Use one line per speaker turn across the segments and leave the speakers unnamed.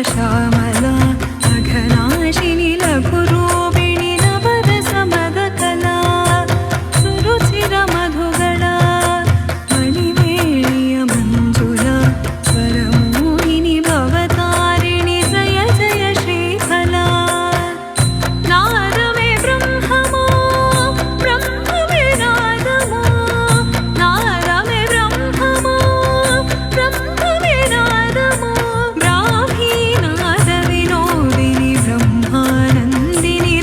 श्यामला अघनाशिनी लघुरूपिणी नवरसमदकला सुरुचिर मधुगला मणिवेणीय मंजुला स्वरमोहिनी भवतारिणी जय जय श्रीफला नादमे ब्रह्ममो ब्रह्ममे नादमो नादमे ब्रह्ममो ब्रह्ममे नादमो ब्राह्मी नाद विनोदिनी ब्रह्मानन्दिनी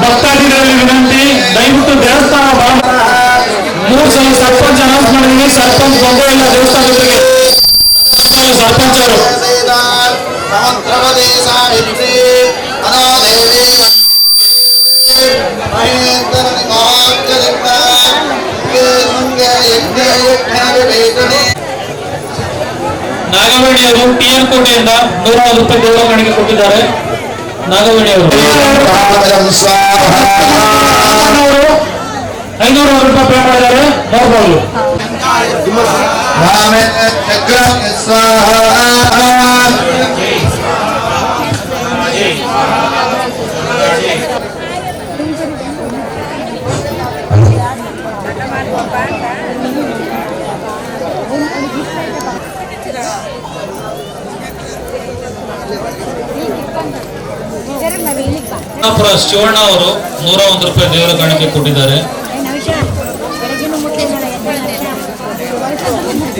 ಭಕ್ತಾದಿಗಳಲ್ಲಿ ವಿನಂತಿ, ದಯವಿಟ್ಟು ದೇವಸ್ಥಾನ ಮೂರು ಸಲ ಸರ್ಪಂಚ್ ಅನೌನ್ಸ್ ಮಾಡಿದೀನಿ. ಸರ್ಪಂಚ್ ಬಂದೇ ಇಲ್ಲ ದೇವಸ್ಥಾನ ಜೊತೆಗೆ. ಸರ್ಪಂಚ್ ಅವರು ನಾಗವೇಣಿ ಅವರು ಟಿಎನ್ ಕೋಟೆಯಿಂದ 150 ರೂಪಾಯಿ ದೇವರ ಕಾಣಿಕೆ ಕೊಟ್ಟಿದ್ದಾರೆ. ನಾಗವೇಣಿ ಅವರು 500 ರೂಪಾಯಿ ಪೇ ಮಾಡಿದ್ದಾರೆ. ನೋಡಬಹುದು. ಶಿವಣ್ಣ ಅವರು 101 ರೂಪಾಯಿ ದೇವರ ಕಾಣಿಕೆ ಕೊಟ್ಟಿದ್ದಾರೆ.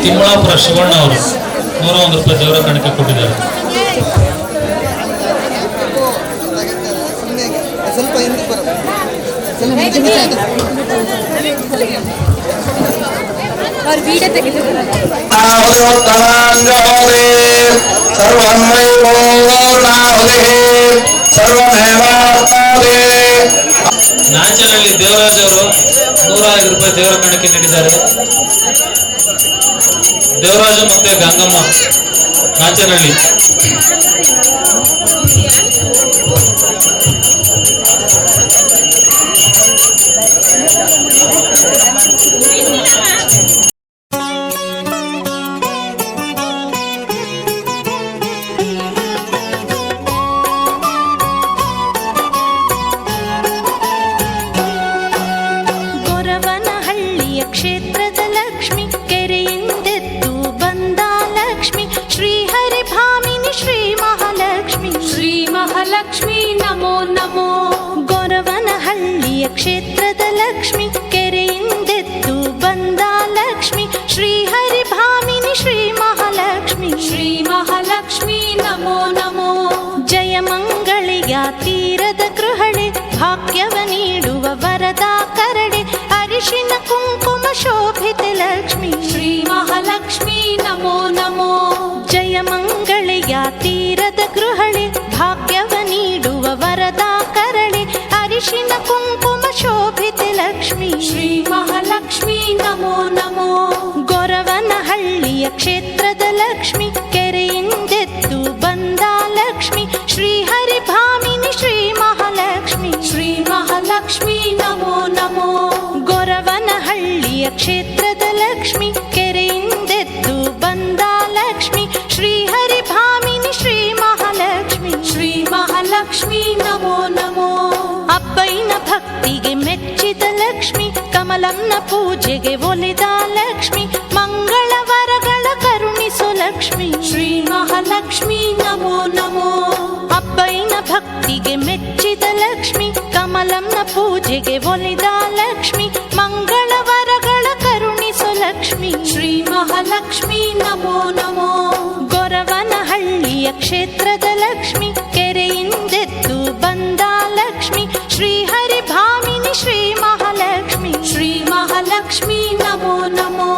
ತಿಮ್ಮಳಾಪುರ ಶಿವಣ್ಣ ಅವರು 101 ರೂಪಾಯಿ ದೇವರ ಕಾಣಿಕೆ ಕೊಟ್ಟಿದ್ದಾರೆ. ನಾಂಚನಹಳ್ಳಿ ದೇವರಾಜ್ ಅವರು 105 ರೂಪಾಯಿ ದೇವರ ಕಾಣಿಕೆ ನೀಡಿದ್ದಾರೆ. ದೇವರಾಜು ಮತ್ತೆ ಗಂಗಮ್ಮ ನಾಂಚನಹಳ್ಳಿ.
ಕ್ಷೇತ್ರದ ಲಕ್ಷ್ಮಿ ಕೆರೆಯಿಂದೆದ್ದು ಬಂದ ಲಕ್ಷ್ಮಿ ಶ್ರೀಹರಿ ಭಾಮಿನಿ ಶ್ರೀ ಮಹಾಲಕ್ಷ್ಮಿ ನಮೋ ನಮೋ. ಗೊರವನಹಳ್ಳಿಯ ಕ್ಷೇತ್ರದ ಲಕ್ಷ್ಮಿ ಕೆರೆಯಿಂದೆದ್ದು ಬಂದ ಲಕ್ಷ್ಮಿ ಶ್ರೀಹರಿ ಭಾಮಿನಿ ಶ್ರೀ ಮಹಾಲಕ್ಷ್ಮಿ ನಮೋ ನಮೋ. ಜಯಮಂಗಳಿಯ ತೀರದ ಗೃಹಳೆ ಭಾಗ್ಯವ ನೀಡುವ ವರದ ಕರಡೆ ಅರಿಶಿನ ಕುಂಕುಮ ಶೋಭಿತ ಲಕ್ಷ್ಮಿ ಶ್ರೀ ಮಹಾಲಕ್ಷ್ಮಿ ನಮೋ ನಮೋ. ಜಯಮಂಗಳಿಯ ತೀರದ ಗೃಹಳೆ ಭಾಗ್ಯವ ನೀಡುವ ವರದ ಕರಳೆ ಅರಿಶಿನ ಕುಂಕುಮ ಶೋಭಿತ ಲಕ್ಷ್ಮಿ ಶ್ರೀ ಮಹಾಲಕ್ಷ್ಮಿ ನಮೋ ನಮೋ. ಗೊರವನಹಳ್ಳಿಯ ಕ್ಷೇತ್ರದ ಲಕ್ಷ್ಮಿ ಕೆರೆಯಿಂದೆದ್ದು ಬಂದ ಲಕ್ಷ್ಮಿ ಶ್ರೀಹರಿ ಭಾಮಿನಿ ಶ್ರೀ ಮಹಾಲಕ್ಷ್ಮಿ ನಮೋ ನಮೋ. ಗೊರವನಹಳ್ಳಿಯ ಕ್ಷೇತ್ರದ ಲಕ್ಷ್ಮಿ ಕೆರೆಯಿಂದೆದ್ದು ಬಂದ ಲಕ್ಷ್ಮಿ ಶ್ರೀಹರಿ ಭಾಮಿನಿ ಶ್ರೀ ಮಹಾಲಕ್ಷ್ಮಿ ನಮೋ ನಮೋ. ಅಬ್ಬೈನ ಭಕ್ತಿಗೆ ಮೆಚ್ಚಿದ ಲಕ್ಷ್ಮಿ ಕಮಲಂನ ಪೂಜೆಗೆ ಒಲಿದ ಲಕ್ಷ್ಮಿ ಮಂಗಳ ವರಗಳ ಕರುಣಿಸು ಲಕ್ಷ್ಮಿ ಶ್ರೀ ಮಹಾಲಕ್ಷ್ಮಿ ನಮೋ ನಮೋ. ಅಬ್ಬೈನ ಭಕ್ತಿಗೆ ಮೆಚ್ಚಿದ ಲಕ್ಷ್ಮಿ ಕಮಲಂನ ಪೂಜೆಗೆ ಒಲಿದ ಲಕ್ಷ್ಮಿ ಮಂಗಳ ವರಗಳ ಮಹಾಲಕ್ಷ್ಮಿ ನಮೋ ನಮೋ. ಗೊರವನಹಳ್ಳಿಯ ಕ್ಷೇತ್ರದ ಲಕ್ಷ್ಮಿ, ಕೆರೆಯಿಂದೆದ್ದು ಬಂದ ಲಕ್ಷ್ಮಿ, ಶ್ರೀಹರಿ ಭಾಮಿನಿ ಶ್ರೀ ಮಹಾಲಕ್ಷ್ಮಿ. ಶ್ರೀ ಮಹಾಲಕ್ಷ್ಮಿ ನಮೋ ನಮೋ.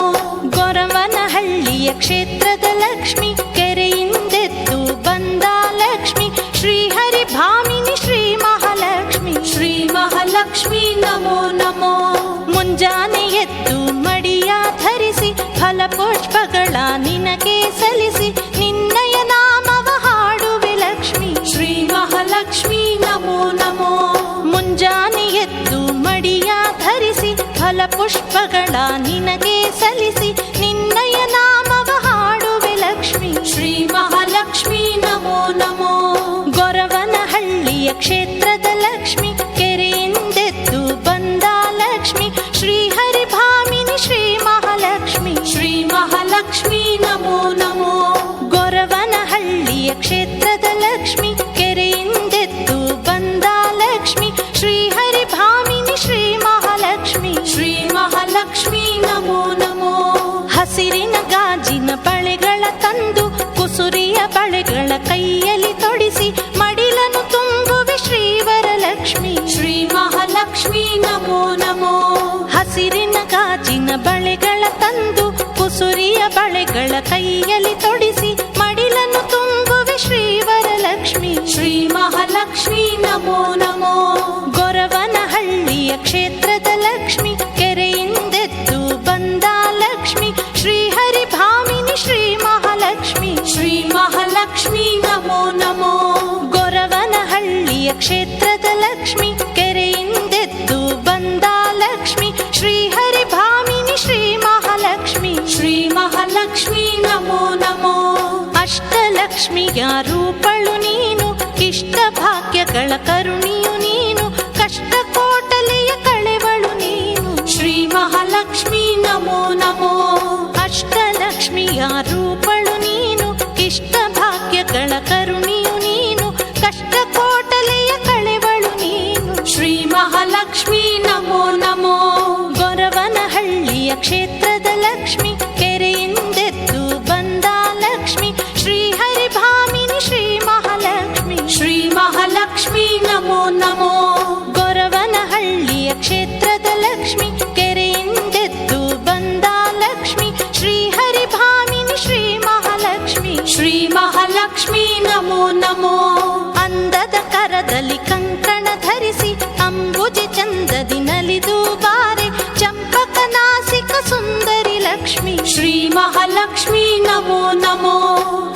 ಗೊರವನಹಳ್ಳಿಯ ಕ್ಷೇತ್ರದ ಲಕ್ಷ್ಮಿ, ಕೆರೆಯಿಂದೆದ್ದು ಬಂದ ಲಕ್ಷ್ಮಿ, ಶ್ರೀಹರಿ ಭಾಮಿನಿ ಶ್ರೀ ಮಹಾಲಕ್ಷ್ಮಿ. ಶ್ರೀ ಮಹಾಲಕ್ಷ್ಮಿ ನಮೋ ನಮೋ. ಮುಂಜಾನೆ ಎದ್ದು ಮಡಿಯ ಧರಿಸಿ ಫಲಪುಷ್ಪಗಳ ನಿನಗೆ ಸಲ್ಲಿಸಿ ನಿನ್ನಯ ನಾಮವ ಹಾಡುವೆ ಲಕ್ಷ್ಮಿ. ಶ್ರೀ ಮಹಾಲಕ್ಷ್ಮಿ ನಮೋ ನಮೋ. ಮುಂಜಾನೆ ಎದ್ದು ಮಡಿಯ ಧರಿಸಿ ಫಲಪುಷ್ಪಗಳ ನಿನಗೆ ಸಲ್ಲಿಸಿ ನಿನ್ನಯ ನಾಮವ ಹಾಡುವೆ ಲಕ್ಷ್ಮಿ. ಶ್ರೀ ಮಹಾಲಕ್ಷ್ಮಿ ನಮೋ ನಮೋ. ಗೊರವನಹಳ್ಳಿಯ ಕ್ಷೇತ್ರದ ಲಕ್ಷ್ಮಿ, ಕೆರೆಯಿಂದೆದ್ದು ಬಂದ ಲಕ್ಷ್ಮಿ, ಶ್ರೀಹರಿ ಭಾಮಿನಿ ಶ್ರೀ ಮಹಾಲಕ್ಷ್ಮಿ. ಶ್ರೀ ಮಹಾಲಕ್ಷ್ಮಿ ನಮೋ ನಮೋ. ಗೊರವನಹಳ್ಳಿಯ ಕ್ಷೇತ್ರದ ಲಕ್ಷ್ಮಿ, ಕೆರೆಯಿಂದೆದ್ದು ಬಂದ ಲಕ್ಷ್ಮಿ, ಶ್ರೀಹರಿ ಭಾಮಿನಿ ಶ್ರೀ ಮಹಾಲಕ್ಷ್ಮಿ. ಶ್ರೀ ಮಹಾಲಕ್ಷ್ಮಿ ನಮೋ ನಮೋ. ಹಸಿರಿನ ಗಾಜಿನ ಬಳೆಗಳ ತಂದು ಕುಸುರಿಯ ಬಳೆಗಳ ಕೈಯಲ್ಲಿ ತೊಡಿಸಿ ಮಡಿಲನ್ನು ತುಂಬುವೆ ಶ್ರೀವರಲಕ್ಷ್ಮಿ. ಶ್ರೀ ಮಹಾಲಕ್ಷ್ಮಿ ನಮೋ ನಮೋ. ಹಸಿರಿನ ಗಾಜಿನ ಬಳೆಗಳ ತಂದು ಕುಸುರಿಯ ಬಳೆಗಳ ಕೈಯಲ್ಲಿ ತೊಡಿಸಿ ಮಡಿಲನ್ನು ತುಂಬುವೆ ಶ್ರೀವರಲಕ್ಷ್ಮಿ. ಶ್ರೀ ಮಹಾಲಕ್ಷ್ಮಿ ನಮೋ ನಮೋ. ಗೊರವನಹಳ್ಳಿಯ ಕ್ಷೇತ್ರದ ಲಕ್ಷ್ಮಿ, ಕೆರೆಯಿಂದೆದ್ದು ಬಂದ ಲಕ್ಷ್ಮಿ, ಶ್ರೀಹರಿ ಭಾಮಿನಿ ಶ್ರೀ ಮಹಾಲಕ್ಷ್ಮಿ. ಶ್ರೀ ಮಹಾಲಕ್ಷ್ಮಿ ನಮೋ ನಮೋ. ಗೊರವನಹಳ್ಳಿಯ ಕ್ಷೇತ್ರದ ಲಕ್ಷ್ಮಿ, ಕೆರೆಯಿಂದೆದ್ದು ಬಂದ ಲಕ್ಷ್ಮಿ, ಶ್ರೀಹರಿ ಭಾಮಿನಿ ಶ್ರೀ ಮಹಾಲಕ್ಷ್ಮಿ. ಶ್ರೀ ಮಹಾಲಕ್ಷ್ಮಿ ನಮೋ ನಮೋ. ಅಷ್ಟಲಕ್ಷ್ಮಿಯ ರೂಪಳು ನೀನು, ಇಷ್ಟ ಭಾಗ್ಯಗಳ ಕರುಣಿಯು ನೀನು, ಕಷ್ಟ ಕೋಟಲೆಯ ಕಳೆವಳು ನೀನು. ಶ್ರೀ ಮಹಾಲಕ್ಷ್ಮಿ ನಮೋ ನಮೋ. ಅಷ್ಟಲಕ್ಷ್ಮಿಯ ರೂಪಳು ನೀನು, ಇಷ್ಟ ಭಾಗ್ಯಗಳ ಕರುಣಿಯು ನೀನು, ಕಷ್ಟ ಕೋಟಲೆಯ ಕಳೆವಳು ನೀನು. ಶ್ರೀ ಮಹಾಲಕ್ಷ್ಮಿ ನಮೋ ನಮೋ. ಗೊರವನಹಳ್ಳಿಯ ಕ್ಷೇತ್ರದ ಲಕ್ಷ್ಮಿ, ಕೆರೆಯಿಂದೆದ್ದು ಬಂದ ಲಕ್ಷ್ಮಿ, ಶ್ರೀಹರಿ ಭಾಮಿನಿ ಶ್ರೀ ಮಹಾಲಕ್ಷ್ಮಿ. ಶ್ರೀ ಮಹಾಲಕ್ಷ್ಮಿ ನಮೋ ನಮೋ. ಗೊರವನಹಳ್ಳಿಯ ಕ್ಷೇತ್ರದ ಲಕ್ಷ್ಮಿ, ಕೆರೆಯಿಂದೆದ್ದು ಬಂದ ಲಕ್ಷ್ಮಿ, ಶ್ರೀಹರಿ ಭಾಮಿನಿ ಶ್ರೀ ಮಹಾಲಕ್ಷ್ಮಿ. ಶ್ರೀ ಮಹಾಲಕ್ಷ್ಮಿ ನಮೋ ನಮೋ. ಅಂದದ ಕರದಲ್ಲಿ ಕಂಕಣ ಧರಿಸಿ ಅಂಬುಜಿ ಚಂದದಿ ನಲಿದು ಬಾರೆ ಚಂಪಕ ನಾಸಿಕ ಸುಂದರಿ ಲಕ್ಷ್ಮಿ. ಶ್ರೀ ಮಹಾಲಕ್ಷ್ಮಿ ನಮೋ ನಮೋ.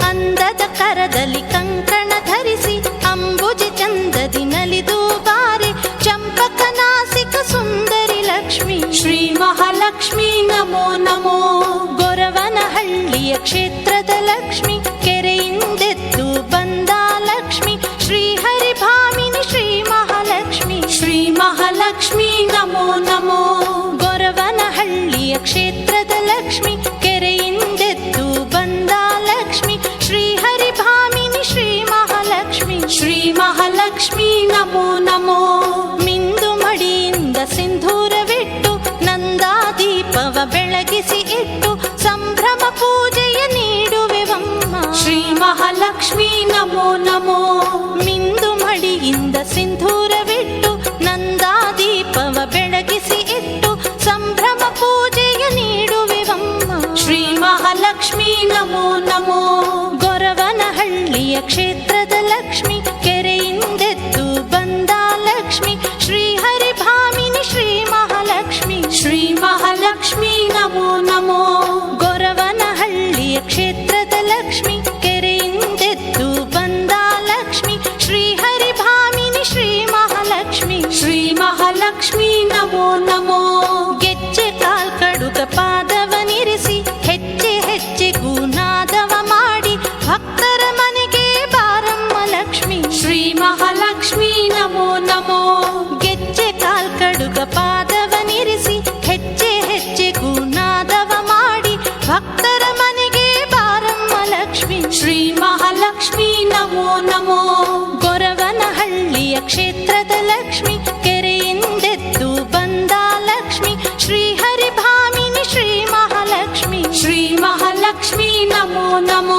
ಅಂದದ ಕರದಲ್ಲಿ ಕಂಕಣ ಧರಿಸಿ ಅಂಬುಜಿ ಚಂದದಿ ನಲಿದು ಬಾರೆ ಚಂಪಕ ನಾಸಿಕ ಸುಂದರಿ ಲಕ್ಷ್ಮಿ. ಶ್ರೀ ಮಹಾಲಕ್ಷ್ಮಿ ನಮೋ ನಮೋ. ಗೊರವನಹಳ್ಳಿಯ ಕ್ಷೇತ್ರದ ಲಕ್ಷ್ಮಿ, ಕೆರೆಯಿಂದೆದ್ದು ಬಂದ ಲಕ್ಷ್ಮಿ, ಶ್ರೀಹರಿ ಭಾಮಿನಿ ಶ್ರೀ ಮಹಾಲಕ್ಷ್ಮಿ. ಶ್ರೀ ಮಹಾಲಕ್ಷ್ಮಿ ನಮೋ ನಮೋ. ಗೊರವನಹಳ್ಳಿಯ ಕ್ಷೇತ್ರದ ಲಕ್ಷ್ಮಿ, ಕೆರೆಯಿಂದೆದ್ದು ಬಂದ ಲಕ್ಷ್ಮಿ, ಶ್ರೀಹರಿ ಭಾಮಿನಿ ಶ್ರೀ ಮಹಾಲಕ್ಷ್ಮಿ. ಶ್ರೀ ಮಹಾಲಕ್ಷ್ಮಿ ನಮೋ ನಮೋ. ಮಿಂದು ಮಡಿಯಿಂದ ಸಿಂಧೂರವಿಟ್ಟು ನಂದಾದೀಪವ ಬೆಳಗಿಸಿ ಇಟ್ಟು ಸಂಭ್ರಮ ಪೂಜೆಯ ನೀಡುವೆವಮ್ಮ. ಶ್ರೀ ಮಹಾಲಕ್ಷ್ಮಿ ನಮೋ ನಮೋ. ಮಿಂದು ಮಡಿಯಿಂದ ಸಿಂಧೂರವಿಟ್ಟು ನಂದಾದೀಪವ ಬೆಳಗಿಸಿ ಇಟ್ಟು ಸಂಭ್ರಮ ಪೂಜೆಯ ನೀಡುವೆವಮ್ಮ. ಶ್ರೀ ಮಹಾಲಕ್ಷ್ಮಿ ನಮೋ ನಮೋ. ಗೊರವನಹಳ್ಳಿಯ ಕ್ಷೇತ್ರದ ಲಕ್ಷ್ಮಿ, ಕೆರೆಯಿಂದೆದ್ದು ಬಂದ ಲಕ್ಷ್ಮಿ, ಶ್ರೀಹರಿ ಭಾಮಿನಿ ಶ್ರೀ ಮಹಾಲಕ್ಷ್ಮಿ. ಶ್ರೀ ಮಹಾಲಕ್ಷ್ಮಿ ನಮೋ ನಮೋ. ಗೊರವನಹಳ್ಳಿಯ ಕ್ಷೇತ್ರದ ಲಕ್ಷ್ಮಿ, ಕೆರೆಯಿಂದೆದ್ದು ಬಂದ ಲಕ್ಷ್ಮಿ, ಶ್ರೀಹರಿ ಭಾಮಿನಿ ಶ್ರೀ ಮಹಾಲಕ್ಷ್ಮಿ. ಶ್ರೀ ಮಹಾಲಕ್ಷ್ಮಿ ನಮೋ ನಮೋ. ಗೆಜ್ಜೆ ಕಾಲ್ಕಡುಗ ಪಾದವನಿರಿಸಿ ಹೆಜ್ಜೆ ಹೆಜ್ಜೆಗೂ ನಾದವ ಮಾಡಿ ಭಕ್ತರ ಮನೆಗೆ ಬಾರಮ್ಮ ಲಕ್ಷ್ಮಿ. ಶ್ರೀ ಮಹಾಲಕ್ಷ್ಮಿ ನಮೋ ನಮೋ. ಗೆಜ್ಜೆ ಕಾಲ್ಕಡುಗ ಪಾದವನಿರಿಸಿ ಹೆಜ್ಜೆ ಹೆಜ್ಜೆಗೂ ನಾದವ ಮಾಡಿ ಭಕ್ತರ ಮನೆಗೆ ಬಾರಮ್ಮ ಲಕ್ಷ್ಮಿ. ಶ್ರೀ ಮಹಾಲಕ್ಷ್ಮಿ ನಮೋ ನಮೋ. ಗೊರವನಹಳ್ಳಿಯ ಕ್ಷೇತ್ರದ ಲಕ್ಷ್ಮಿ, ಕೆರೆಯಿಂದೆದ್ದು ಬಂದ ಲಕ್ಷ್ಮಿ, ಶ್ರೀಹರಿ ಭಾಮಿನಿ ಶ್ರೀ ಮಹಾಲಕ್ಷ್ಮಿ. ಶ್ರೀ ಮಹಾಲಕ್ಷ್ಮಿ ಮಹಾಲಕ್ಷ್ಮಿ ನಮೋ ನಮೋ.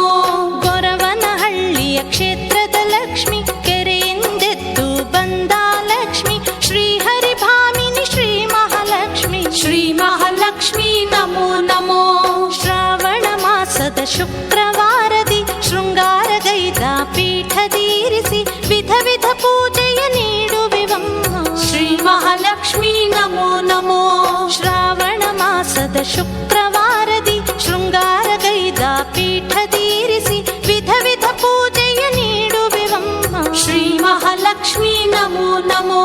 ಗೊರವನಹಳ್ಳಿಯ ಕ್ಷೇತ್ರದ ಲಕ್ಷ್ಮಿ, ಕೆರೆಯಿಂದೆದ್ದು ಬಂದ ಲಕ್ಷ್ಮಿ, ಶ್ರೀಹರಿಭಾಮಿನಿ ಶ್ರೀ ಮಹಾಲಕ್ಷ್ಮಿ. ಶ್ರೀ ಮಹಾಲಕ್ಷ್ಮಿ ನಮೋ ನಮೋ. ಶ್ರಾವಣ ಮಾಸದ ಶುಕ್ರವಾರದಿ ಶೃಂಗಾರಗೈದ ಪೀಠದೀರಿಸಿ ವಿಧ ವಿಧ ಪೂಜೆಯ ನೀಡುವಿವಮ್ಮ. ಶ್ರೀ ಮಹಾಲಕ್ಷ್ಮಿ ನಮೋ ನಮೋ. ಶ್ರಾವಣ ಮಾಸದ ಶುಕ್ರವಾರದಿ ಶೃಂಗಾರಗೈದ ಪೀಠದೀರಿಸಿ ವಿಧ ವಿಧ ಪೂಜೆಯ ನೀಡುವಿವಮ್ಮ. ಶ್ರೀ ಮಹಾಲಕ್ಷ್ಮಿ ನಮೋ ನಮೋ.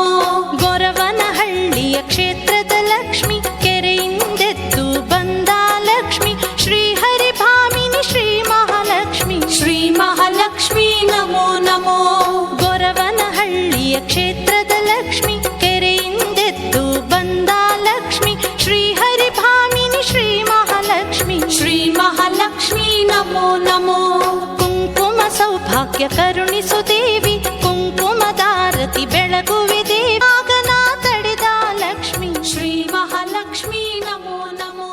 ಗೊರವನಹಳ್ಳಿಯ ಕ್ಷೇತ್ರದ ಲಕ್ಷ್ಮಿ, ಕೆರೆಯಿಂದೆದ್ದು ಬಂದ ಲಕ್ಷ್ಮಿ, ಶ್ರೀಹರಿಭಾಮಿನಿ ಶ್ರೀ ಮಹಾಲಕ್ಷ್ಮಿ. ಶ್ರೀ ಮಹಾಲಕ್ಷ್ಮಿ ನಮೋ ನಮೋ. ಗೊರವನಹಳ್ಳಿಯ ಕ್ಷೇತ್ರದ ಲಕ್ಷ್ಮಿ, ಕೆರೆಯಿಂದೆದ್ದು ಬಂದ ಲಕ್ಷ್ಮಿ, ಶ್ರೀಹರಿಭಾಮಿನಿ ಶ್ರೀ ಮಹಾಲಕ್ಷ್ಮಿ. ಶ್ರೀ ಮಹಾಲಕ್ಷ್ಮಿ ನಮೋ ನಮೋ. ಕುಂಕುಮ ಸೌಭಾಗ್ಯ ಕರುಣಿಸು ದೇವಿ, ಕುಂಕುಮದಾರತಿ ಬೆಳಗುವೆ ದೇವಿ, ಆಗನ ತಡೆದ ಲಕ್ಷ್ಮಿ. ಶ್ರೀ ಮಹಾಲಕ್ಷ್ಮಿ ನಮೋ ನಮೋ.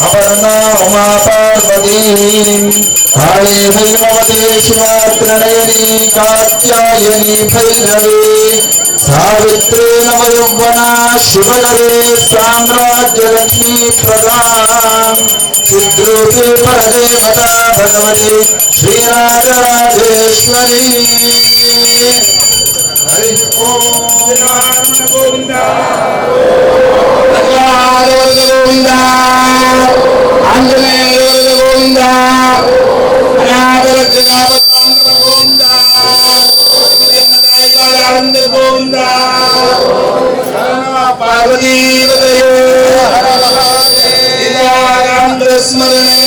ಅಪರ್ಣಾ ಉಮಾ ಪಾರ್ವತೀ ಕಾಳಿ ಭೈರವತಿ ಶಿವಪ್ರಣಯನಿ ಕಾತ್ಯಾಯನಿ ಭೈರವಿ ಸಾವಿತ್ರಿ ನವಯೌವನ ಶಿವನವೇ ಸಾಮ್ರಾಜ್ಯ ಲಕ್ಷ್ಮೀ ಪ್ರದಾನ್ ಸಿದ್ರೂಪಿ ಪರದೇವತಾ ಭಗವತಿ ಶ್ರೀರಾಜರಾಜೇಶ್ವರಿ. ಹರಿ ಓಂ ಗೋವಿಂದ ಗೋವಿಂದ ಆಂಜನೇಯ ಗೋವಿಂದ ಗೋವಿಂದ ಗೋವಿಂದ ಪಾರ್ವತೀ ಸ್ಮರಣೆ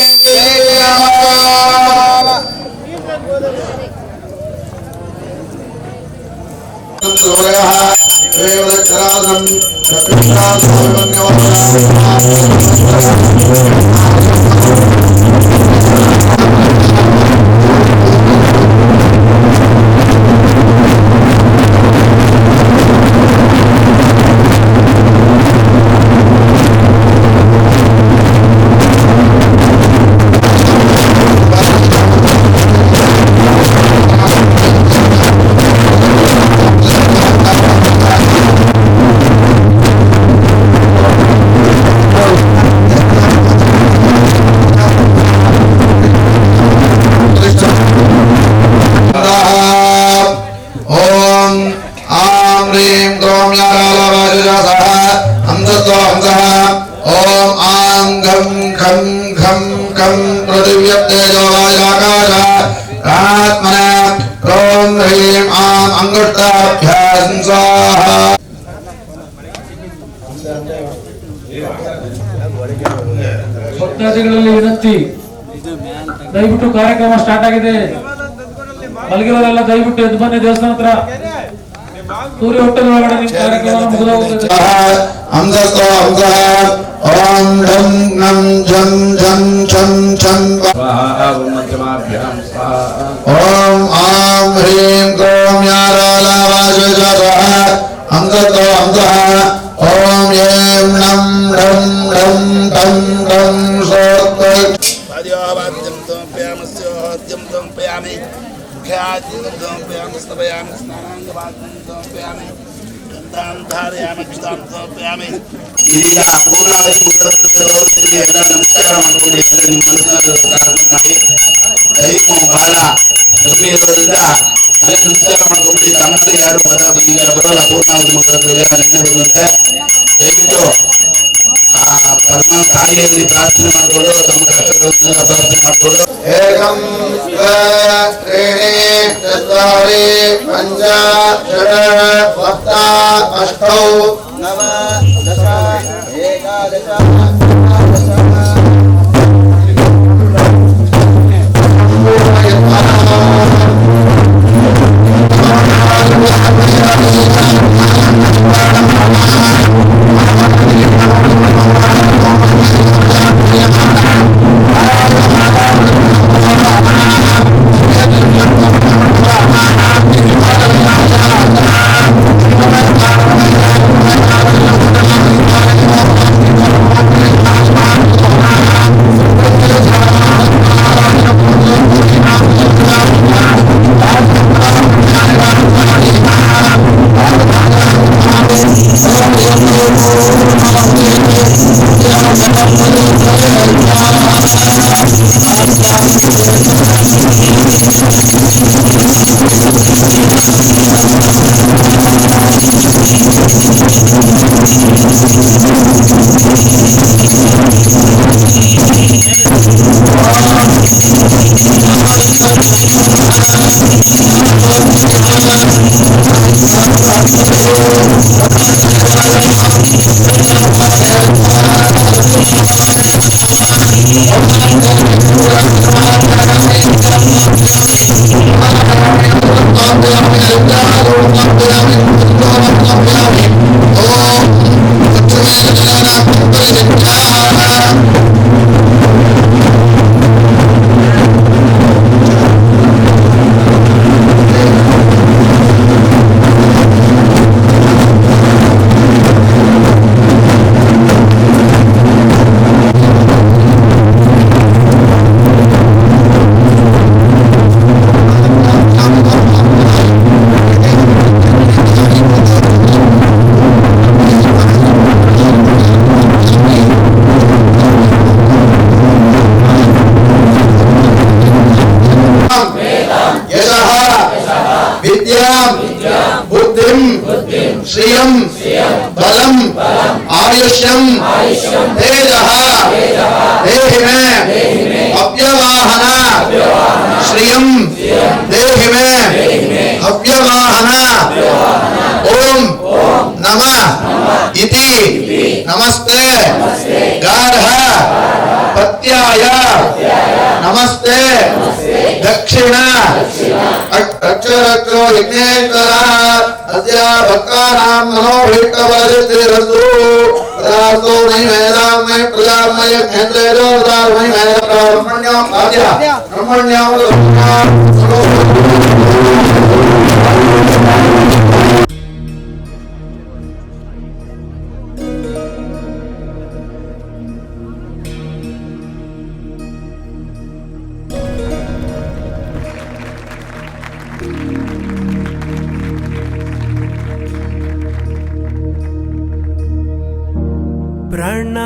ಭಕ್ತಾದಿಗಳಲ್ಲಿ ವಿನಂತಿ, ದಯವಿಟ್ಟು ಕಾರ್ಯಕ್ರಮ ಸ್ಟಾರ್ಟ್ ಆಗಿದೆ. ಮಲಗಿರೋರೆಲ್ಲ ದಯವಿಟ್ಟು ಎದ್ದು ಬನ್ನಿ ದೇವಸ್ಥಾನ ಹತ್ರ. ಸೂರ್ಯ ಹುಟ್ಟದ ಒಳಗಡೆ ನಿಮ್ಮ ಕಾರ್ಯಕ್ರಮ ಮುಗಿದೋಗುತ್ತದೆ.
ಓಂ ಢಂ ನಂ ಝಂ ಝಂ ಛಂ ಛಂ ಓಂ ಆಂ ಹ್ರೀಂ ಕ್ರೋಂ ಯಾರಾಲವಾಜುಜರಃ ಅಂಗತೋ ಅಂಗಃ ಓಂ ಏಂ ನಂ ಢಂ ಢಂ ಢಂ ಢಂ ಸೋತ್ತೈ
आदिवाद्यं समर्पयामि स्योद्यं समर्पयामि ख्याद्यं समर्पयामि स्तवयामि स्नानाङ्गवाद्यं समर्पयामि गन्धां धारयामि क्षतां समर्पयामि ಇದೀಗ ಪೂರ್ಣಾವತಿ ಮುಗಿದ ಎಲ್ಲ ನಮಸ್ಕಾರ ಮಾಡಿಕೊಂಡು ಎಲ್ಲ ನಿಮ್ಮ ಮನಸ್ಸಿನಲ್ಲಿ ಪ್ರಾರ್ಥನೆ ಮಾಡಿ ದೈವ ಬಹಳ ಕಡಿಮೆ ಇರೋದ್ರಿಂದ ಅಲ್ಲೇ ನಮಸ್ಕಾರ ಮಾಡ್ಕೊಂಡ್ಬಿಡಿ. ತಮ್ಮಲ್ಲಿ ಯಾರು ಬರೋಲ್ಲ ಪೂರ್ಣಾವತಿ ಮುಗಿದ ನೆನ್ನೆ ಬರುವಂತೆ ದಯವಿಟ್ಟು ಪರಮ ತಾಯಿಯಲ್ಲಿ ಪ್ರಾರ್ಥನೆ ಮಾಡಿಕೊಂಡು ತಮ್ಮ ಕಷ್ಟಗಳನ್ನೆಲ್ಲ ಪ್ರಾರ್ಥನೆ ಮಾಡಿಕೊಂಡು
ಏಕಂ ತ್ರೀಣಿ ಚತ್ವಾರಿ ಪಂಚ ಷಡ್ ಸಪ್ತ ಅಷ್ಟೌ ನವ ದಶ ಏಕಾದಶ श्रियं बलम आयुष्यम तेजः देहि मे अव्यवाहन श्रियं देहि मे अव्यवाहन ओम नमः इति नमस्ते गाढ़ः प्रत्याय नमस्ते दक्षिण अक्षरक्षो यज्ञेश्वर अद्य भक्तानां मनोभिष्टवसिद्धिरस्तु तदास्तु नहि वेदां नहि प्रजां यज्ञेन्द्रेयो तदास्मै ब्रह्मण्याम् आद्य ब्रह्मण्याम्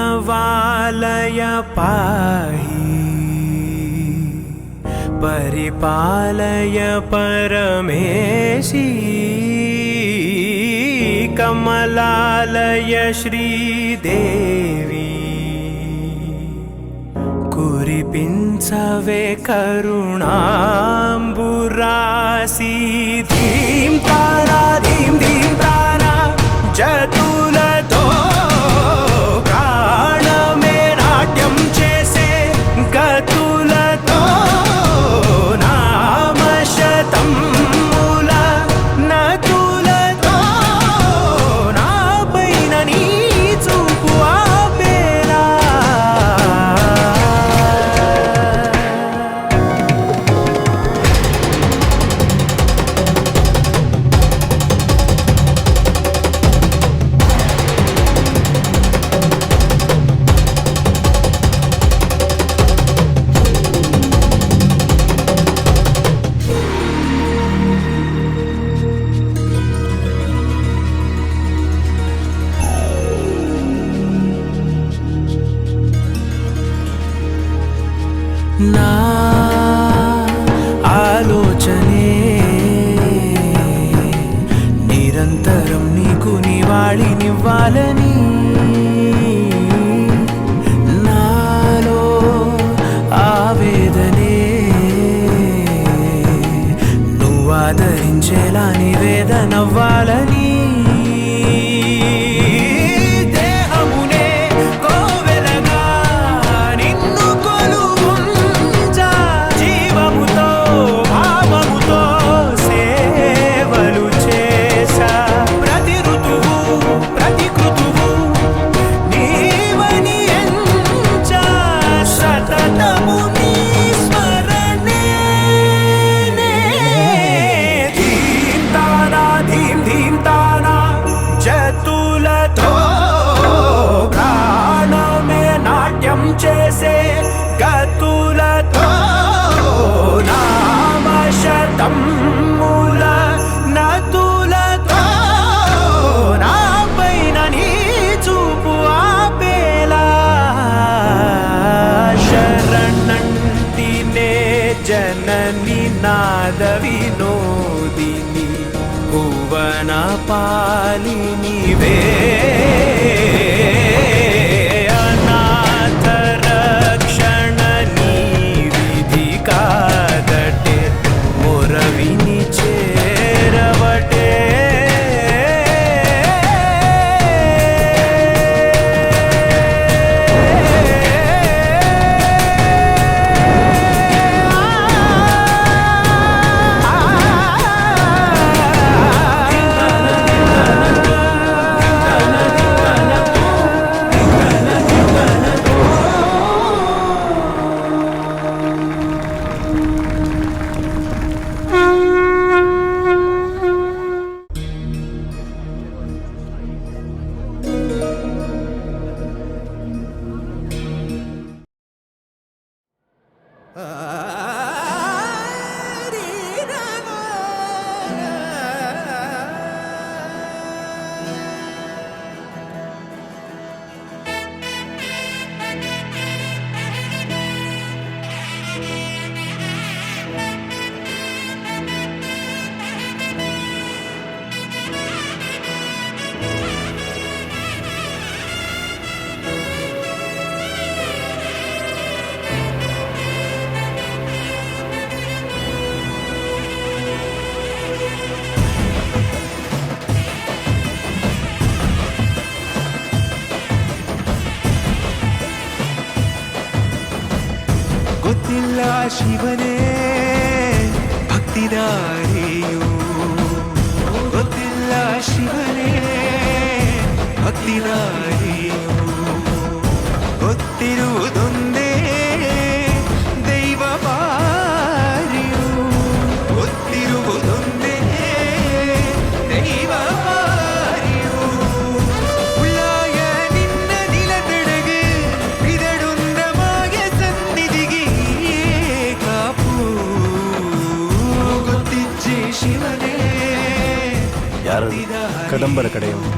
प्रणवालय पाहि परिपालय परमेशी कमलालय श्रीदेवी कुरिपिंचवे करुणांबुरासी धीं तारा जतुलतो ना आलोचने निरंतरं नीकु निवाळि निव्वाలని नालो आवेदने నువ్వాదరించేలా నివేదనవ్వాలని చేసే గతులతో నామశతముల నతులతో నా పైన నీ చూపు ఆపేలా శరణంటినే జనని నా ವಾಲಿ ನೀವೇ ಅನಾಥ ರಕ್ಷಣ ನೀವಿಧಿ ಕಾದಟೆ ಮೊರವಿನಿ ಚೇರವಟೆ ಗೊತ್ತಿಲ್ಲ ಶಿವನೇ ಭಕ್ತಿದಾರಿಯು ಗೊತ್ತಿಲ್ಲ ಶಿವನೇ ಭಕ್ತಿದಾರಿಯು ಗೊತ್ತಿರುವುದೊಂದೇ ದೈವ ಪಾರಿಯು ಗೊತ್ತಿರುವುದೊಂದೇ ದೈವ ಪಾರಿಯು ಉಳ್ಳಾಯ ನಿನ್ನ ನಿಲತೆಡೆಗೆ ಬಿದಡುಂದ ಮಾಯ ಸನ್ನಿಧಿಗೆ ಕಾಪು ಗೊತ್ತಿಚ್ಚೆ ಶಿವನೇ
ಯಾರು ಕದಂಬರ ಕಡೆಯವರು.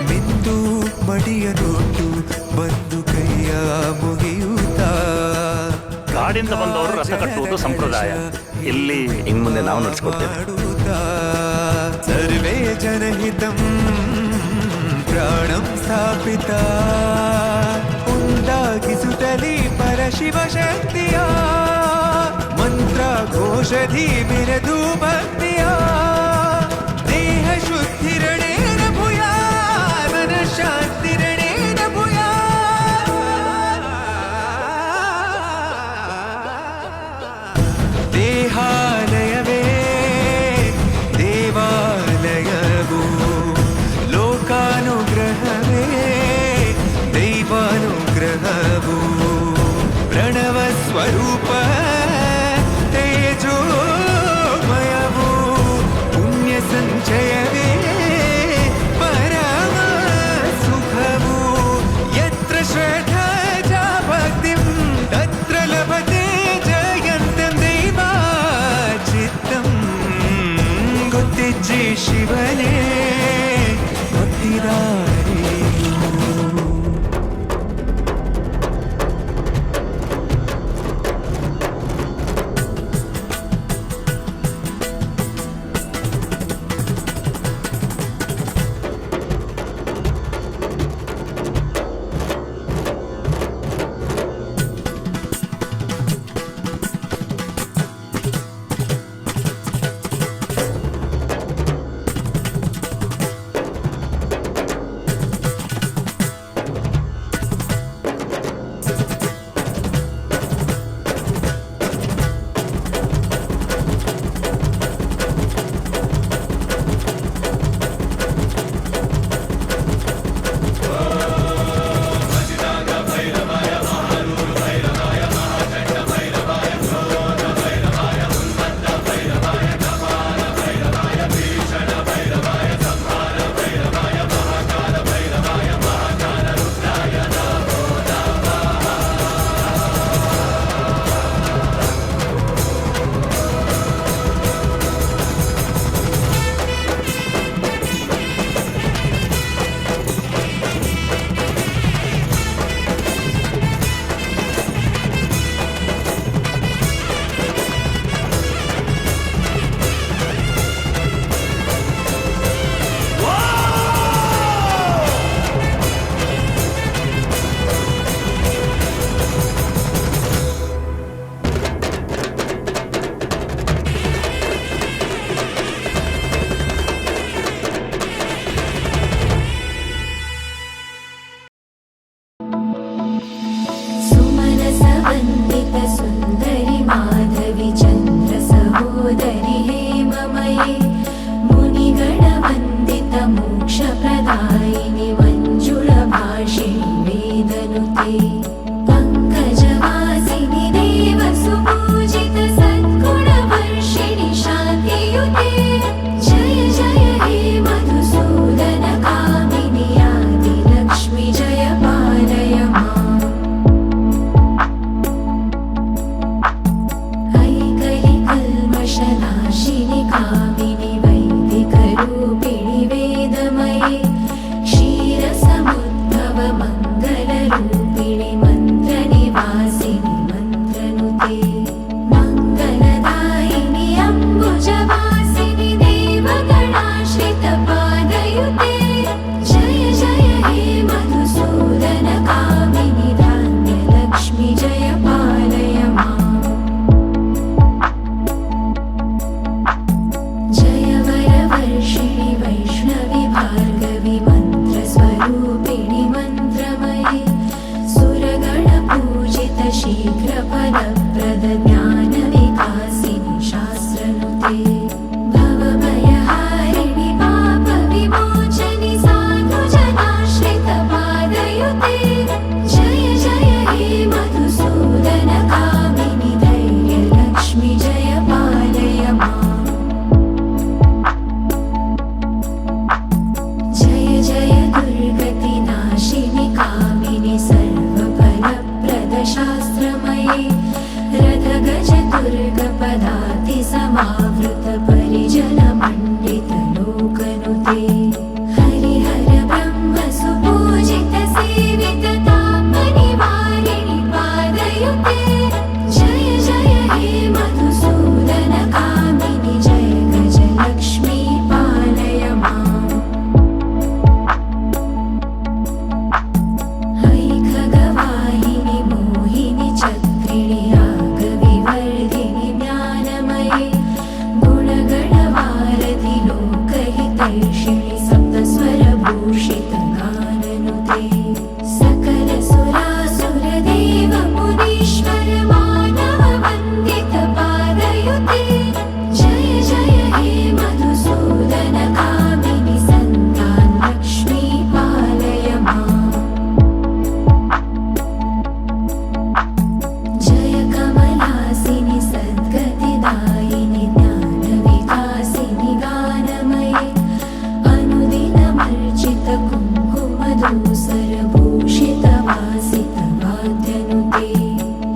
ಬಿಂದು ಮಡಿಯ ನೋಟು ಬಂದು ಕೈಯ ಮುಗಿಯುತ್ತ
ಕಾಡಿಂದ ಬಂದವರು ರಥ ಕಟ್ಟುವುದು ಸಂಪ್ರದಾಯ. ಇಲ್ಲಿ ಇನ್ನು ಮುಂದೆ ನಾವು ನಡೆಸ್ಕೊಡ್ತೇವೆ.
ಸರ್ವೇ ಜನಹಿತಂ ಪ್ರಾಣಂ ಸ್ಥಾಪಿತ ಉಂಟಾಗಿಸುತ್ತಲಿ ಪರಶಿವ ಶಕ್ತಿಯ ಮಂತ್ರ ಘೋಷಧಿ ಮೆರೆದು ಭಕ್ತಿಯ ದೇಹ ಶುದ್ಧಿರಣೇನ ಭೂಯಾ ಮನ ಶಾಂತಿರಣೇನ ಭೂಯಾ ದೇಹಾಲಯವೇ ದೇವಾಲಯವು ಲೋಕಾನುಗ್ರಹವೇ ದೈವಾನುಗ್ರಹವು ಪ್ರಣವ ಸ್ವರೂಪ ತೇಜೋಮಯವು ಪುಣ್ಯ ಸಂಚಯವೇ ಪರಮ ಸುಖವು ಯತ್ರ ಶ್ರದ್ಧಾ ಚ ಭಕ್ತಿಂ ತತ್ರ ಲಭತೆ ಜಯಂತಂ ದೈವಾ ಚಿತ್ತಂ ಗೊತ್ತಿಜ್ಜಿ ಶಿವನೇ ಭಕ್ತಿದಾರಿಯು
ज्ञानमये रथगजदुर्गपदाति समावृत परिजनमण्डितलोकनुते हरिहर ब्रह्म सुपूजित सेवित तापनिवारिणि पादयुते जय जय हे मधुसूदन कामिनि जय गजलक्ष्मी पालय माम् खगवाहिनि मोहिनि चक्रिणि रागविवर्धिनि ज्ञानमये गुणगणवारधि लोकहितैषिणि सप्तस्वरभूषितगाननुते सकलसुरासुरदेव मुनीश्वर मानववन्दितपादयुते जय जय हे मधुसूदन कामिनि सन्तान् लक्ष्मी पालय माम् जय कमलासिनि सद्गतिदायिनि ज्ञानविकासिनि गानमये अनुदिनमर्चित कुङ्कुमधूसरभूषितवासितवाद्यनुते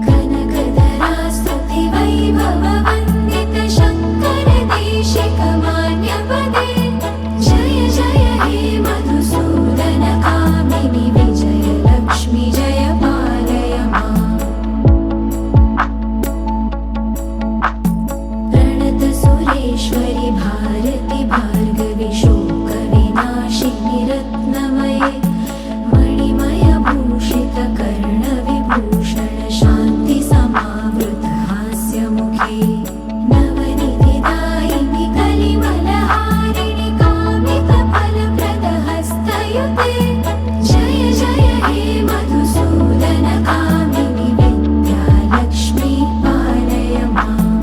कनकधरास्तुतिवैभववन्दित शङ्करदेशिकमान्यपदे जय जय हे मधुसूदन कामिनि विजयलक्ष्मी जय पालय माम् प्रणत सुरेश्वरि भारति भार्गवि शोकविनाशिनि रत्नमये मणिमय भूषित कर्णविभूषण शान्ति समावृत हास्यमुखे नवनिधिदायिनि कलिमलहारिणि कामितफलप्रदहस्तयुते जय जय हे मधुसूदन कामिनि विद्यालक्ष्मी पालय माम्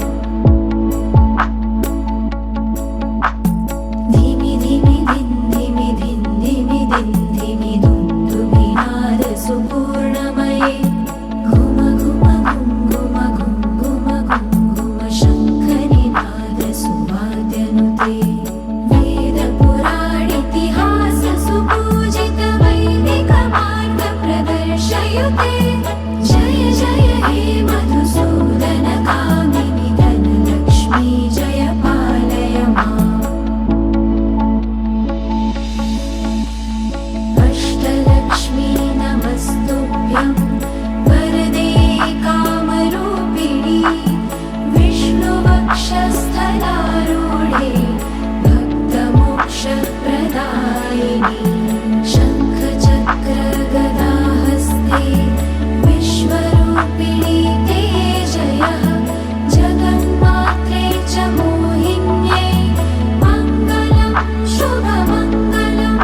धिमि धिमि धिन्धिमि धिन्धिमि धिन्धिमि दुन्दुभिनाद सुपूर्णमये घुम घुम घुङ्घुम घुङ्घुम घुङ्घुम शङ्खनिनाद सुवाद्यनुते वेदपुराणितिहास सुपूजित वैदिक मार्ग प्रदर्शयुते जय जय हे मधुसूदन कामिनि धनलक्ष्मी जय पालय माम् अष्टलक्ष्मी नमस्तुभ्यं वरदे कामरूपिणि विष्णुवक्षस्थलारूढे भक्तमोक्षप्रदायिनि शङ्खचक्रगदाहस्ते विश्वरूपिणि ते जयः जगन्मात्रे च मोहिन्यै मङ्गलं शुभमङ्गलम्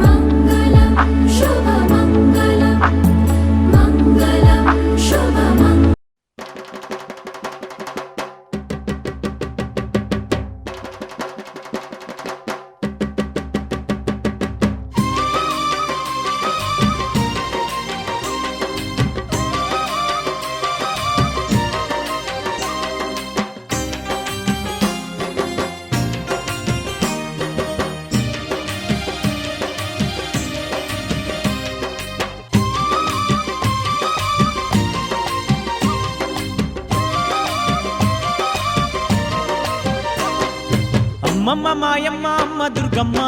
मङ्गलं शुभमङ्गलं मङ्गलं शुभमङ्गलम्
అమ్మమ్మ మాయమ్మ అమ్మ దుర్గమ్మ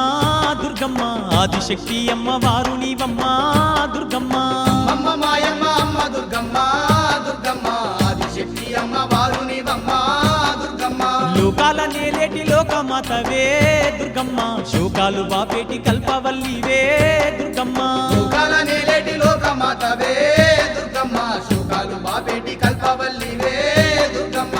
దుర్గమ్మ ఆదిశక్తి అమ్మ వారు నీవమ్మ దుర్గమ్మ
అమ్మ మాయమ్మ అమ్మ దుర్గమ్మ దుర్గమ్మ ఆదిశక్తి అమ్మ వారునివమ్మ దుర్గమ్మ
లోకాల నేలేటి లోకమాతవే దుర్గమ్మ శోకాలు బాపేటి కల్పవల్లివే దుర్గమ్మ
శోకాల నేలేటి లోకమాతవే దుర్గమ్మ శోకాలు బాపేటి కల్పవల్లివే దుర్గమ్మ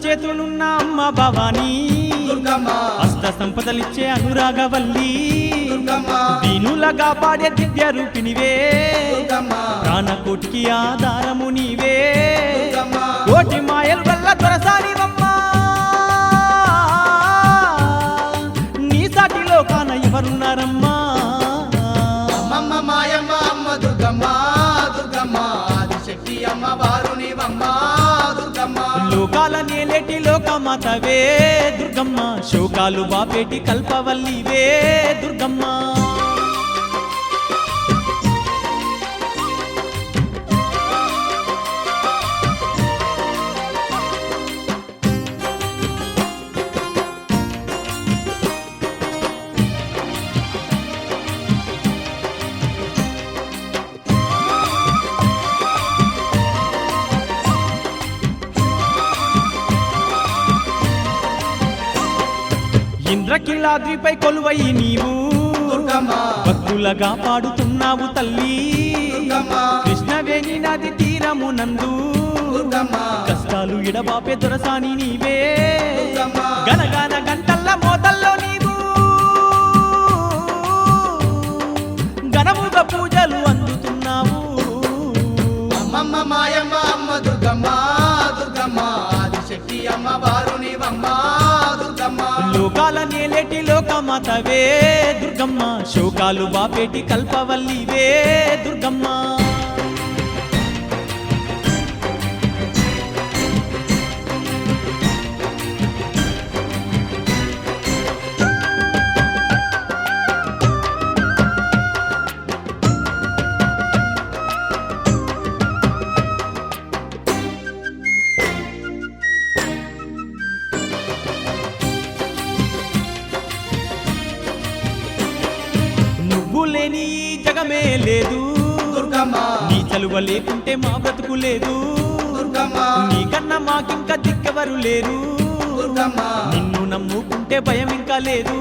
చేతులున్న అమ్మ భవానీ
దుర్గమ్మ
అష్ట సంపదలిచ్చే అనురాగవల్లి
దుర్గమ్మ
దీనులగా పాడే దివ్య రూపినివే
దుర్గమ్మ
ప్రాణకోటికి ఆధారము నీవే
దుర్గమ్మ
కోటి మాయలు గంటల్ల దొరసానివమ్మ నీ సాటిలో కాన ఎవరున్నారమ్మా
అమ్మమ్మ మాయమ్మ అమ్మ దుర్గమ్మ దుర్గమ్మ ఆదిశక్తి అమ్మ వారు నీవమ్మ దుర్గమ్మ
లోకాల నేలేటి లోకమాతవే దుర్గమ్మ శోకాలు బాపేటి కల్పవల్లివే దుర్గమ్మ ఇంద్రకీలాద్రిపై కొలువై నీవు
దుర్గమ్మ
భక్తులగా పాడుతున్నావు తల్లి
దుర్గమ్మ
కృష్ణవేణి నది తీరమునందు
దుర్గమ్మ
కష్టాలు ఎడబాపే దొరసాని నీవే
దుర్గమ్మ
గనగాన గంటల్ల మోతల్లో నీవు ఘనముగా పూజలు అందుతున్నావు
అమ్మమ్మ మాయమ్మ అమ్మ దుర్గమ్మ దుర్గమ్మ ఆదిశక్తి అమ్మ వారు నీవమ్మ దుర్గమ్మ
లోకాల నేలేటి లోకమాతవే దుర్గమ్మ శోకాలు బాపేటి కల్పవల్లివే దుర్గమ్మ నువ్వు లేని ఈ జగమే లేదు
దుర్గమ్మ
నీ చలువ లేకుంటే మా బ్రతుకు లేదు
దుర్గమ్మ
నీకన్నా మాకింకా దిక్కెవరు లేరు
దుర్గమ్మ
నిన్ను నమ్ముకుంటే భయం ఇంకా లేదు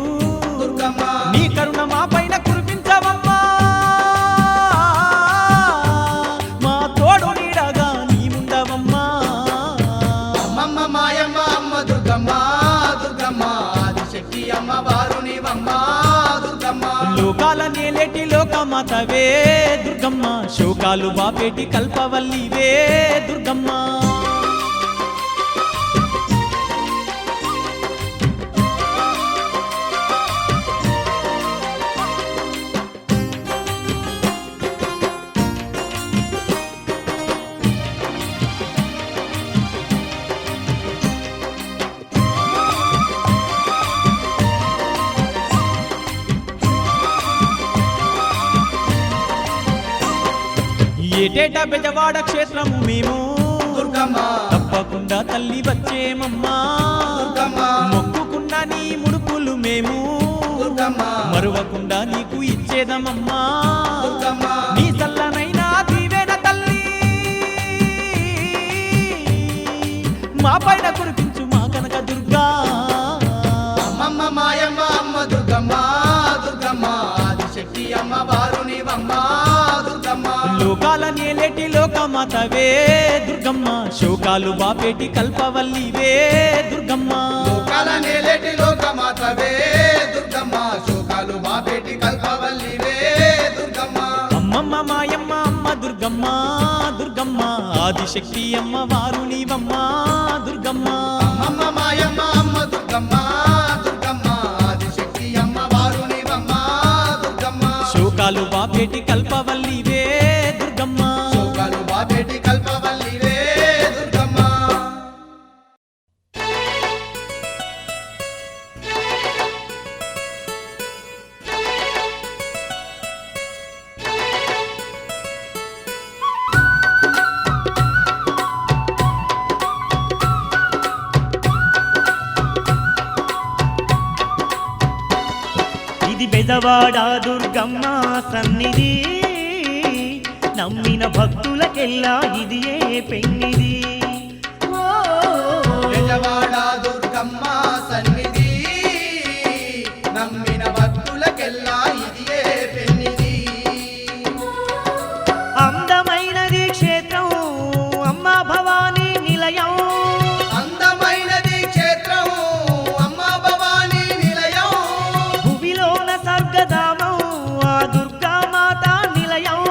దుర్గమ్మ
నీ కరుణ మా పైన కురిపించవమ్మా మా తోడు నీడగా నీవుండవమ్మా
అమ్మమ్మ మాయమ్మ అమ్మ దుర్గమ్మ దుర్గమ్మ ఆదిశక్తి అమ్మ వారు నీవమ్మ దుర్గమ్మ
లోకాల నేలేటి లోకమాతవే దుర్గమ్మ శోకాలు బాపేటి కల్పవల్లివే దుర్గమ్మ ఏటేటా బెజవాడ క్షేత్రము మేము
దుర్గమ్మ
తప్పకుండా తల్లి వచ్చేమమ్మా
దుర్గమ్మ
మొక్కుకున్న నీ ముడుపులు మేము
దుర్గమ్మ
మరువకుండా నీకు ఇచ్చేదమమ్మా
దుర్గమ్మ
నీ చల్లనైనా దీవెన తల్లి మా పైన కురిపించు మా కనక దుర్గా
అమ్మమ్మ మాయమ్మ అమ్మ దుర్గమ్మ దుర్గమ్మ ఆదిశక్తి అమ్మ వారు నీవమ్మ దుర్గమ్మ
లోకాల నేలేటి లోకమాతవే దుర్గమ్మ శోకాలు బాపేటి కల్పవల్లివే దుర్గమ్మ
లోకాల నేలేటి లోకమాతవే దుర్గమ్మ శోకాలు బాపేటి కల్పవల్లివే దుర్గమ్మ
అమ్మమ్మ మాయమ్మ అమ్మ దుర్గమ్మ దుర్గమ్మ ఆదిశక్తి అమ్మ వారు నీవమ్మ దుర్గమ్మ
అమ్మమ్మ మాయమ్మ అమ్మ దుర్గమ్మ దుర్గమ్మ ఆదిశక్తి అమ్మ వారు నీవమ్మ దుర్గమ్మ
శోకాలు బాపేటి కల్పవల్లివే దుర్గమ్మ
శోకాలు బాపేటి కల్పవల్లివే దుర్గమ్మ
ఇది బెజవాడ దుర్గమ్మ సన్నిధి నమ్మిన భక్తులకెల్లా ఇది ఏ పెన్నిది
బెజవాడ దుర్గమ్మ సన్నిధి నమ్మిన భక్తులకెల్లా ఇది ఏ పెన్నిది
అందమైనది క్షేత్రం అమ్మ భవానీ నిలయం
అందమైనది క్షేత్రం అమ్మ భవానీ నిలయం
భువిలోన స్వర్గధామం ఆ దుర్గామాత నిలయం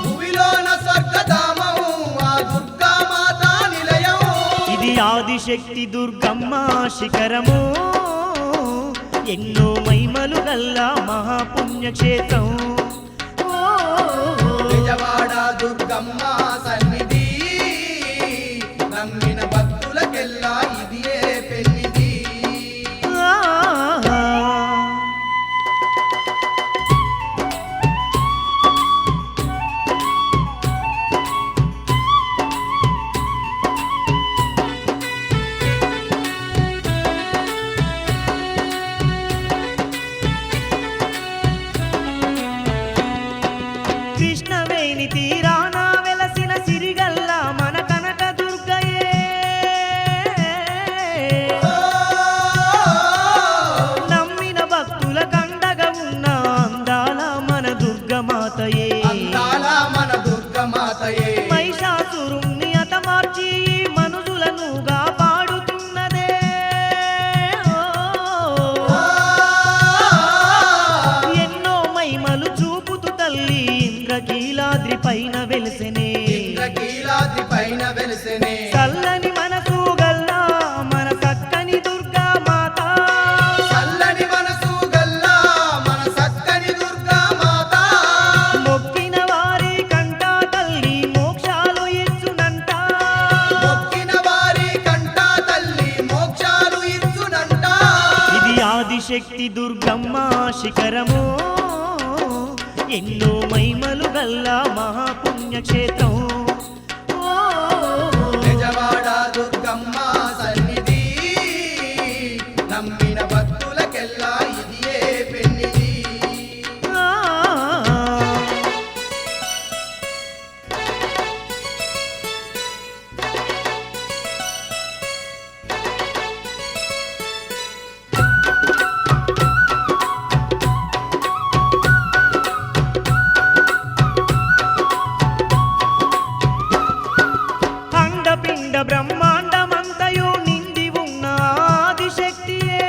భూమిలోన స్వర్గధామం ఆ దుర్గామాత
ఆదిశక్తి దుర్గమ్మ శిఖరము ఎన్నో మహిమలు గల్ల మహాపుణ్యక్షేత్రం.
విజయవాడ దుర్గమ్మ సన్నిధి నమ్మిన భక్తులకెల్లా ఇదియే పెన్నిది.
కృష్ణవేణి తీరాన వెలసిన సిరిగల్ల మన కనక దుర్గయే. నమ్మిన భక్తుల కండగా ఉన్న అందాల మన దుర్గమాతయే.
అందాల మన దుర్గమాతయే.
మహిషాసురుణ్ణి హతమార్చి మనుషులను కాపాడుతున్నదే. ఎన్నో మహిమలు చూపుతూ తల్లి ఇంద్రకీలాద్రి పైన వెలిసెనే.
ఇంద్రకీలాద్రి పైన వెలిసెనే.
చల్లని మనసు గల్లా మన చక్కని దుర్గా మాత.
చల్లని మనసు గల్లా మన చక్కని దుర్గా మాత.
మొక్కిన వారి కంట తల్లి మోక్షాలు ఇచ్చునంట.
మొక్కిన వారి కంట తల్లి మోక్షాలు ఇచ్చునంట.
ఇది ఆదిశక్తి దుర్గమ్మ శిఖరము ఎన్నో మహిమలు గల్ల మహాపుణ్యక్షేత్రం.
విజయవాడ దుర్గమ్మ సన్నిధి నమ్మిన భక్తులకెల్లా ఇదియే పెన్నిది.
అండపిండ బ్రహ్మాండమంతయు నిండి ఉన్న ఆదిశక్తియే.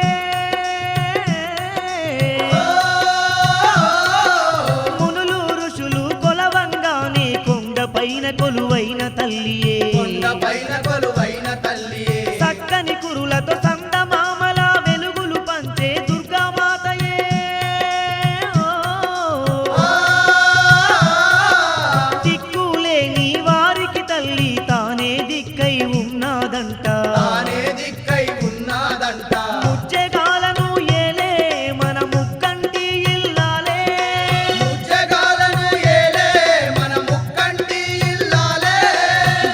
మునులు ఋషులు కొలవంగానే కొండ పైన కొలువైన తల్లియే.
కొండ పైన కొలువైన తల్లియే.
చక్కని కురులతో సందమామల వెలుగులు పంచే దుర్గామాతయే. దిక్కులేని వారికి తల్లి తానే దిక్కై ఉన్నాదంట.
తానే దిక్కై ఉన్నాదంట.
ముజ్జగాలను ఏలే మన ముక్కంటి ఇల్లాలే.
ముజ్జగాలను ఏలే మన ముక్కంటి ఇల్లాలే.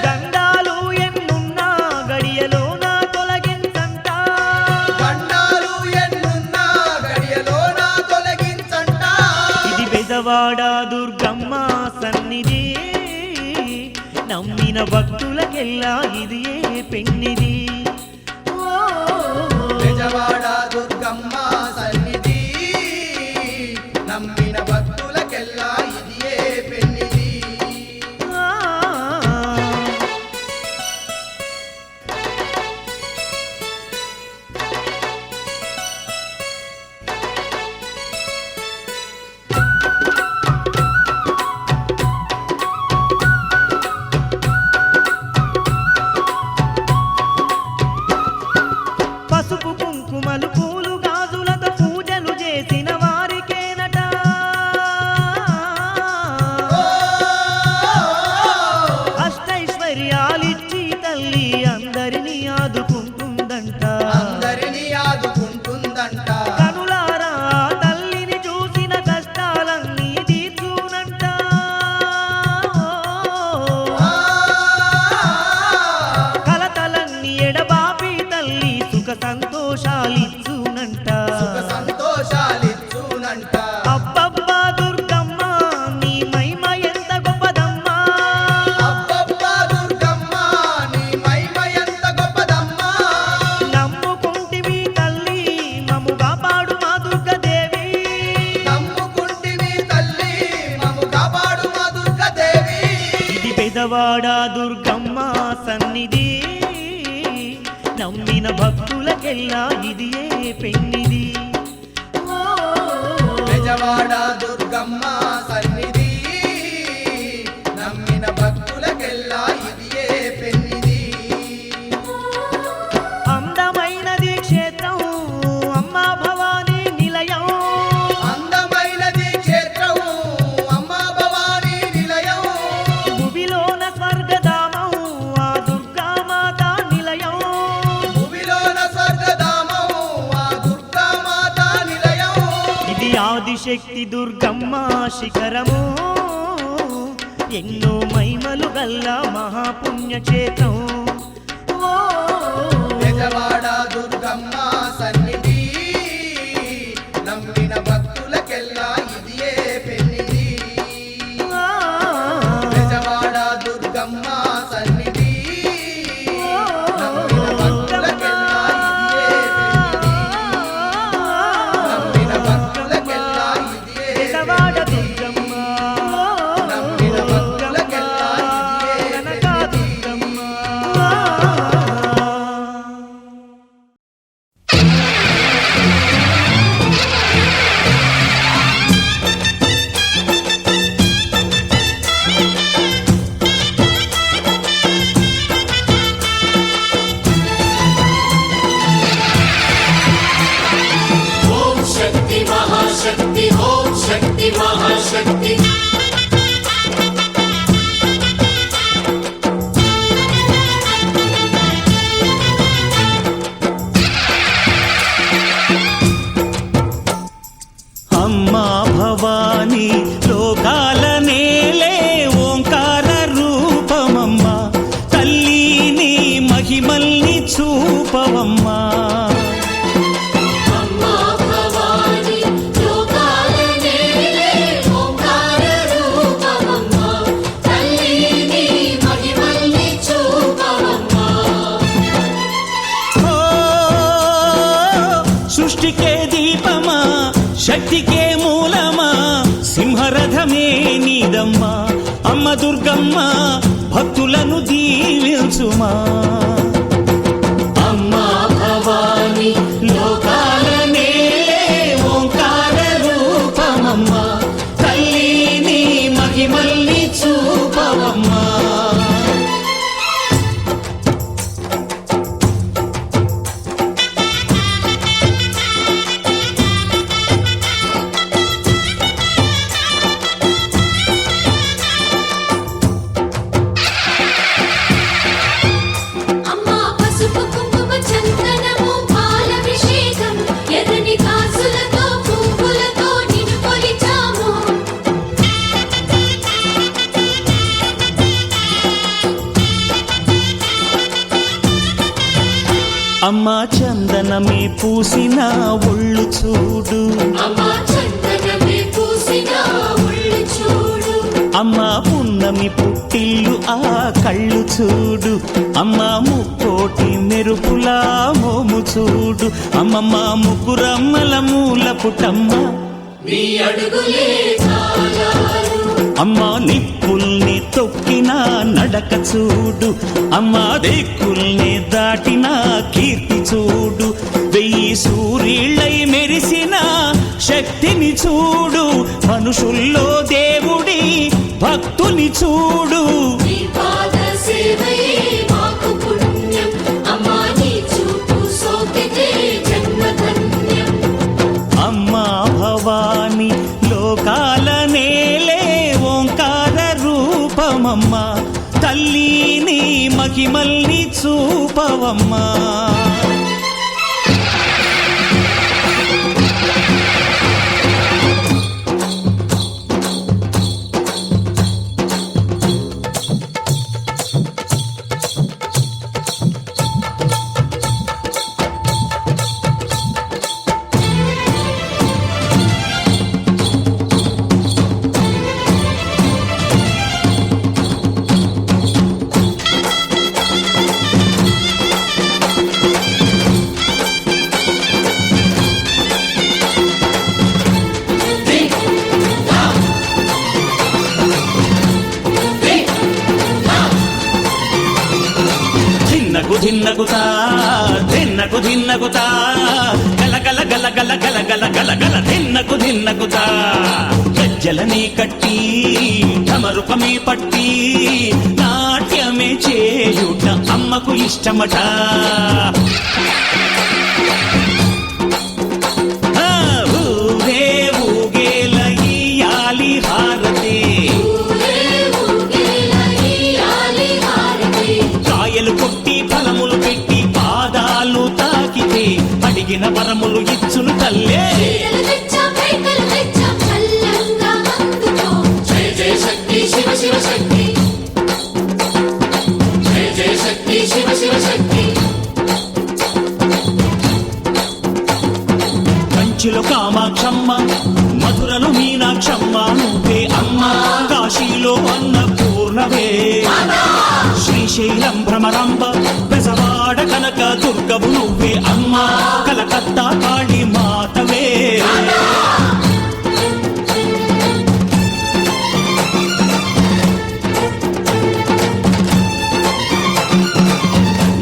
గండాలు ఎన్నున్నా గడియలోన తొలగించంట.
గండాలు ఎన్నున్నా గడియలోన తొలగించంట.
ఇది బెజవాడ దుర్గమ్మ సన్నిధి నమ్మిన భక్తులకెల్లా ఇది ఏ పెన్నిది.
విజయవాడ దుర్గమ్మ సన్నిధి నమ్మిన భక్తులకెల్లా ఇదియే పెన్నిది.
పసుపు కుంకుమలు పూలు గాజులతో పూజలు చేసిన వారికేనట. అష్టైశ్వర్యాలిచ్చి తల్లి అందరినీ ఆదుకుంటుందంట.
అందరినీ ఆదుకుంటుందంట.
కనులారా తల్లిని చూసిన కష్టాలన్నీ తీర్చునంట. కలతలన్నీ ఎడబాపి తల్లి సుఖ సంతోషాలిచ్చునంట.
సుఖ సంతోషాలిచ్చునంట.
అబ్బబ్బా దుర్గమ్మ నీ మహిమ ఎంత గొప్పదమ్మా.
అబ్బబ్బా దుర్గమ్మ నీ మహిమ ఎంత గొప్పదమ్మా.
నమ్ముకుంటివి తల్లి మమ్ము కాపాడు మా దుర్గదేవి.
నమ్ముకుంటివి తల్లి మమ్ము కాపాడు మా దుర్గదేవి.
ఇది పెదవాడ దుర్గమ్మ సన్నిధి నమ్మిన భక్తులకెల్లా ఇది ఏ పెన్నిది.
విజయవాడ దుర్గమ్మ సన్నిధి నమ్మిన భక్తులకెల్లా ఇదియే పెన్నిది.
ఆదిశక్తి దుర్గమ్మ శిఖరము ఎన్నో మహిమలు గల్ల మహాపుణ్యక్షేత్రం.
బెజవాడ దుర్గమ్మ సన్నిధి నమ్మిన భక్తులకెల్లా ఇదియే పెన్నిధి. బెజవాడ దుర్గమ్మ సన్నిధి నమ్మిన భక్తులకెల్లా ఇదియే పెన్నిధి. నమ్మిన భక్తులకెల్లా ఇదియే
బెజవాడ దుర్గమ్మ
నమ్మిన భక్తులకెల్లా ఇదియే
కనకా
పెన్నిధి.
దుర్గమ్మ. అమ్మా భవానీ లోకాల నేలే ఓంకార రూపమమ్మా తల్లిని మహిమల్ని చూపవమ్మా. ఓ, సృష్టికే దీపమా శక్తికే మూలమా సింహరథమే నీదమ్మా అమ్మ దుర్గమ్మ భక్తులను దీవించుమా. అమ్మా భవాని లోకాల నేలే ఓంకార రూపమమ్మా తల్లిని మహిమల్ని చూపవమ్మా.
అమ్మా పసుపు కుంకుమ చందనము పాలభిషేకం ఎర్రని కాసులతో పువ్వులతో నిన్ను కొలిచాము.
అమ్మా చందనమే పూసిన ఒళ్ళు చూడు
అమ్మా చందనమే పూసిన ఒళ్ళు చూడు.
అమ్మా పున్నమి పుట్టిల్లు ఆ కళ్ళు చూడు అమ్మా ముక్కోటి మెరుపులా మోము చూడు అమ్మమ్మ ముగ్గురమ్మల మూల పుటమ్మ
నీ అడుగులే చాలారు.
అమ్మా నిప్పుల్ని తొక్కిన నడక చూడు అమ్మా దిక్కుల్ని దాటిన కీర్తి చూడు 1000 సూర్యుళ్ళై మెరిసిన శక్తిని చూడు మనుషుల్లో దేవుడి భక్తుని చూడు.
నీ పాద సేవయే మాకు పుణ్యం అమ్మా నీ చూపు సోకితే జన్మధన్యం.
అమ్మా భవాని లోకాల నేలే ఓంకార రూపమమ్మా తల్లిని మహిమల్ని చూపవమ్మా. ధిన్నగుతా ధిన్నగుతా గల గల గల గల గల గల గల గల ధిన్నగుతా గజ్జలని కట్టి ఢమరుకమే పట్టి నాట్యమే చేయుట అమ్మకు ఇష్టమట. ఊరే ఊగేల ఇయ్యాలి హారతి కాయలు కొట్టి ఫలములు పెట్టి పాదాలు తాకితే అడిగిన వరములు ఇచ్చును తల్లే.
శివ శివ శక్తి జయ జయ శక్తి శివ శివ శక్తి
కంచిలో కామాక్షమ్మ మధురలో మీనాక్షమ్మ నువ్వే అమ్మ కాశీలో అన్నపూర్ణవే శ్రీశైలం భ్రమరాంబ బెజవాడ కనక దుర్గవు నువ్వే అమ్మ కలకత్తా కాళీ మాతవే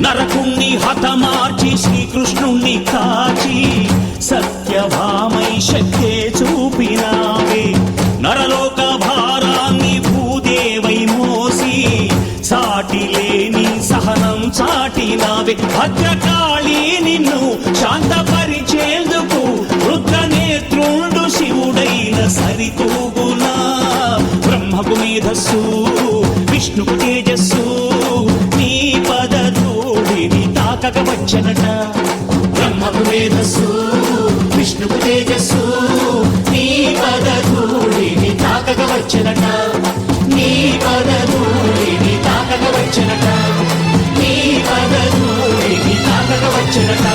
నరకుణ్ణి హతమార్చి శ్రీకృష్ణుణ్ణి కాచి సత్యభామై శక్తే చూపినావే నరలోక భారాన్ని భూదేవై మోసి సాటి లేని సహనం చాటినావే భద్రకాళి నిన్ను శాంతపరిచేందుకు రుద్రనేత్రుండు శివుడైన సరితూగునా బ్రహ్మకు మేధస్సు విష్ణుకు తేజస్సు నీ పదధూళిని తాకక వచ్చనట బ్రహ్మకు మేధస్సు విష్ణుకు తేజస్సు నీ పదధూళిని తాకక వచ్చనట నీ పదధూళిని తాకక వచ్చనట నీ పదధూళిని తాకక వచ్చనట